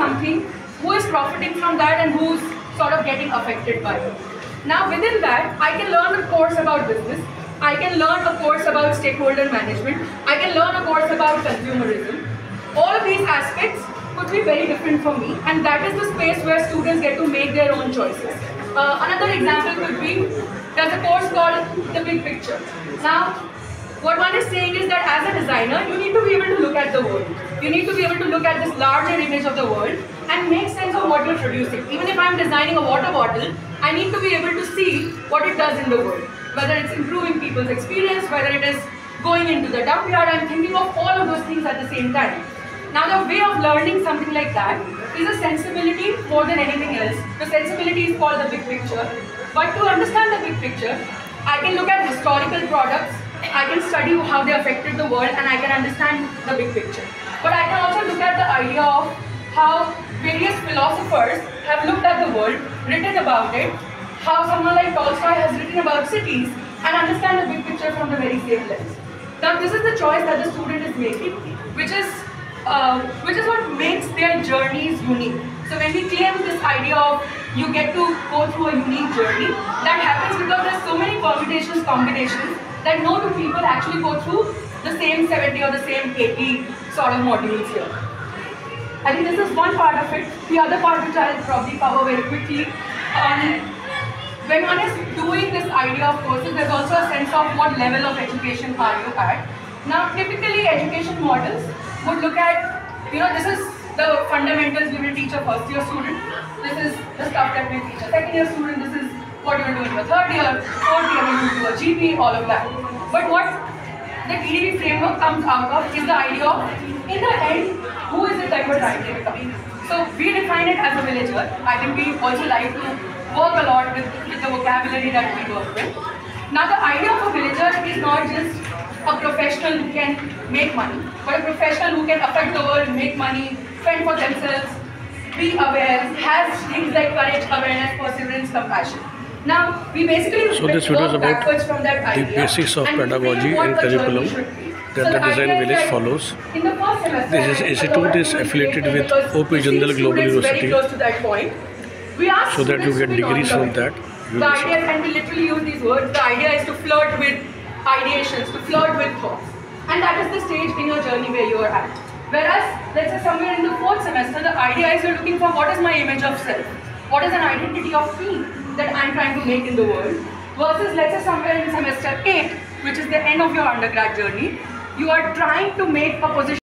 something, who is profiting from that, and who's sort of getting affected by it. Now within that, I can learn a course about business, I can learn a course about stakeholder management, I can learn a course about consumerism. All of these aspects could be very different for me, and that is the space where students get to make their own choices. Another example could be, there's a course called The Big Picture. Now, what one is saying is that as a designer, you need to be able to look at the world. You need to be able to look at this larger image of the world and make sense of what you're producing. Even if I'm designing a water bottle, I need to be able to see what it does in the world. Whether it's improving people's experience, whether it is going into the dump yard, I'm thinking of all of those things at the same time. Now the way of learning something like that is a sensibility more than anything else. The sensibility is called the big picture. But to understand the big picture, I can look at historical products, I can study how they affected the world, and I can understand the big picture. But I can also look at the idea of how various philosophers have looked at the world, written about it, how someone like Tolstoy has written about cities, and understand the big picture from the very same lens. Now this is the choice that the student is making, which is what makes their journeys unique. So when we claim this idea of you get to go through a unique journey, that happens because there's so many permutations, combinations, that no two people actually go through the same 70 or the same 80 sort of modules here. I think this is one part of it. The other part, which I'll probably cover very quickly, when one is doing this idea of courses, there's also a sense of what level of education are you at. Now typically education models would look at, this is the fundamentals we will teach a first year student, this is the stuff that we teach a second year student, this is what you will do in your third year, fourth year, you will do a GP, all of that. But what the TDP framework comes out of is the idea of, in the end, who is it that we're trying to become? So we define it as a villager. I think we also like to work a lot with the vocabulary that we work with. Now the idea of a villager is not just a professional who can make money, but a professional who can affect the world, make money, fend for themselves, be aware, has things like courage, awareness, perseverance, compassion. Now, we basically work backwards from that idea. The basics of pedagogy and curriculum that the Design Village follows. This institute is affiliated with OP Jindal Global University, so that you get degrees from that. The idea, and we literally use these words, the idea is to flirt with ideations, to flirt with thoughts. And that is the stage in your journey where you are at. Whereas, let's say somewhere in the fourth semester, the idea is you're looking for what is my image of self? What is an identity of me that I'm trying to make in the world? Versus, let's say somewhere in semester 8, which is the end of your undergrad journey, you are trying to make a position